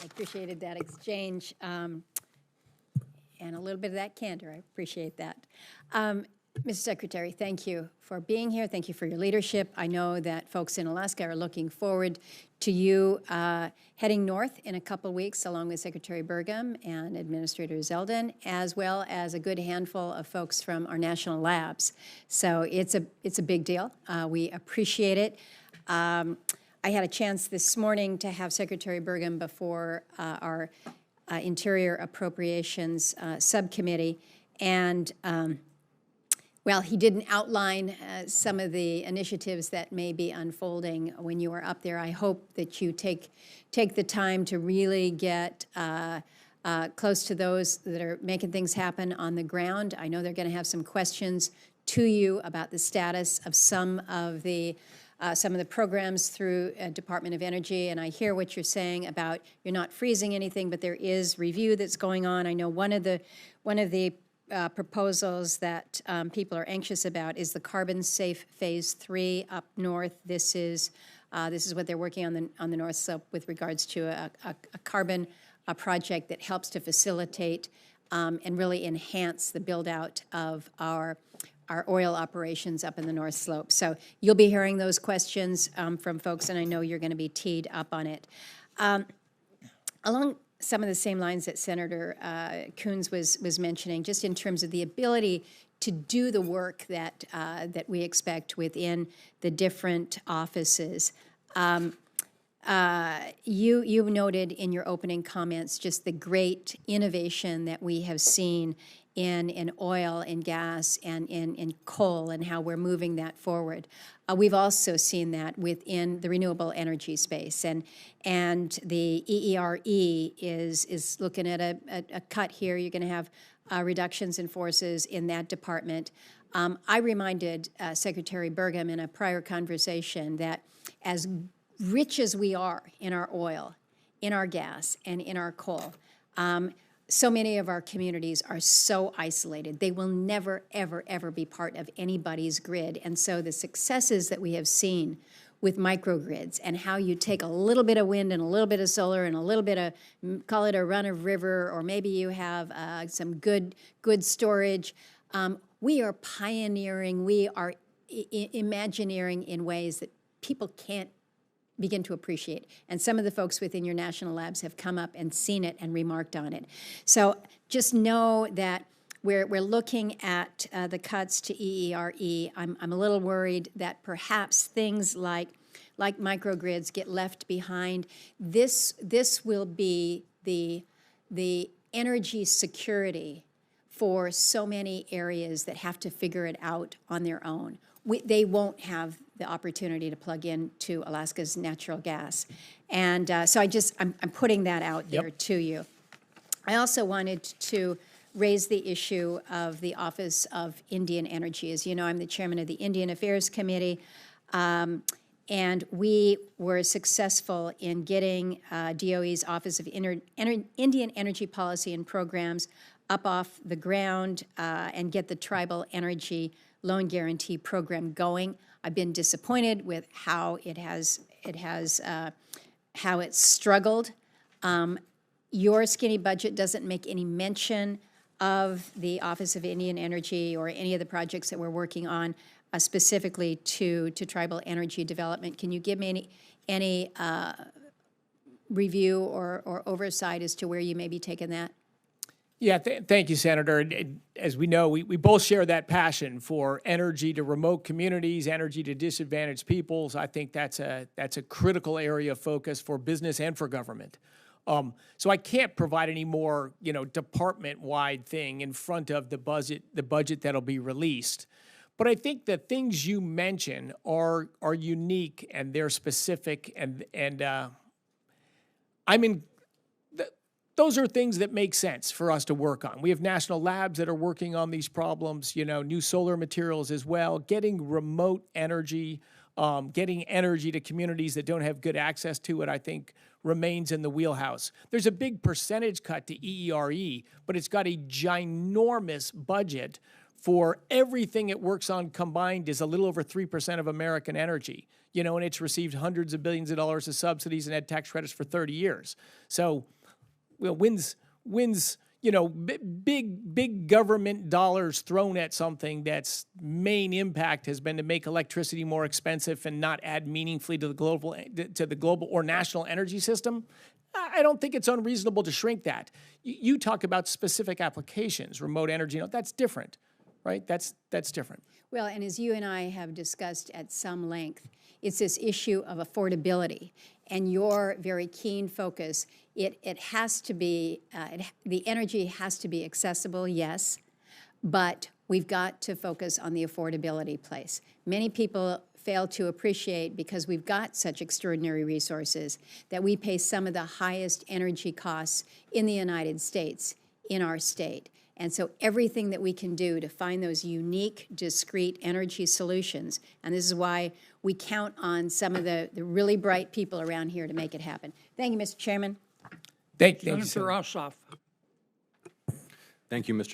I appreciated that exchange and a little bit of that candor. I appreciate that. Mr. Secretary, thank you for being here. Thank you for your leadership. I know that folks in Alaska are looking forward to you heading north in a couple of weeks, along with Secretary Burgum and Administrator Zeldin, as well as a good handful of folks from our national labs. So it's a big deal. We appreciate it. I had a chance this morning to have Secretary Burgum before our Interior Appropriations Subcommittee, and well, he didn't outline some of the initiatives that may be unfolding when you are up there. I hope that you take the time to really get close to those that are making things happen on the ground. I know they're going to have some questions to you about the status of some of the programs through Department of Energy, and I hear what you're saying about you're not freezing anything, but there is review that's going on. I know one of the proposals that people are anxious about is the Carbon Safe Phase 3 up north. This is what they're working on the North Slope with regards to a carbon project that helps to facilitate and really enhance the build out of our oil operations up in the North Slope. So you'll be hearing those questions from folks, and I know you're going to be teed up on it. Along some of the same lines that Senator Coons was mentioning, just in terms of the ability to do the work that we expect within the different offices. You noted in your opening comments just the great innovation that we have seen in oil and gas and in coal and how we're moving that forward. We've also seen that within the renewable energy space, and the EERE is looking at a cut here. You're going to have reductions in forces in that department. I reminded Secretary Burgum in a prior conversation that as rich as we are in our oil, in our gas, and in our coal, so many of our communities are so isolated. They will never, ever, ever be part of anybody's grid. And so the successes that we have seen with microgrids and how you take a little bit of wind and a little bit of solar and a little bit of, call it a run of river, or maybe you have some good storage. We are pioneering, we are imagineering in ways that people can't begin to appreciate. And some of the folks within your national labs have come up and seen it and remarked on it. So just know that we're looking at the cuts to EERE. I'm a little worried that perhaps things like microgrids get left behind. This will be the energy security for so many areas that have to figure it out on their own. They won't have the opportunity to plug into Alaska's natural gas. And so I'm putting that out there to you. I also wanted to raise the issue of the Office of Indian Energy. As you know, I'm the chairman of the Indian Affairs Committee, and we were successful in getting DOE's Office of Indian Energy Policy and Programs up off the ground and get the Tribal Energy Loan Guarantee Program going. I've been disappointed with how how it's struggled. Your skinny budget doesn't make any mention of the Office of Indian Energy or any of the projects that we're working on specifically to tribal energy development. Can you give me any review or oversight as to where you may be taking that? Yeah, thank you, Senator. As we know, we both share that passion for energy to remote communities, energy to disadvantaged peoples. I think that's a critical area of focus for business and for government. So I can't provide any more, department-wide thing in front of the budget that'll be released. But I think the things you mention are unique and they're specific, and those are things that make sense for us to work on. We have national labs that are working on these problems, new solar materials as well, getting remote energy, getting energy to communities that don't have good access to it, I think remains in the wheelhouse. There's a big percentage cut to EERE, but it's got a ginormous budget for everything it works on combined is a little over 3% of American energy, you know, and it's received hundreds of billions of dollars of subsidies and had tax credits for 30 years. So, well, wins, you know, big government dollars thrown at something that's main impact has been to make electricity more expensive and not add meaningfully to the global or national energy system. I don't think it's unreasonable to shrink that. You talk about specific applications, remote energy, you know, that's different, right? That's different. Well, and as you and I have discussed at some length, it's this issue of affordability and your very keen focus. It has to be, the energy has to be accessible, yes, but we've got to focus on the affordability place. Many people fail to appreciate, because we've got such extraordinary resources, that we pay some of the highest energy costs in the United States in our state. And so everything that we can do to find those unique, discrete energy solutions, and this is why we count on some of the really bright people around here to make it happen. Thank you, Mr. Chairman. Thank you. Senator Ossoff. Thank you, Mr.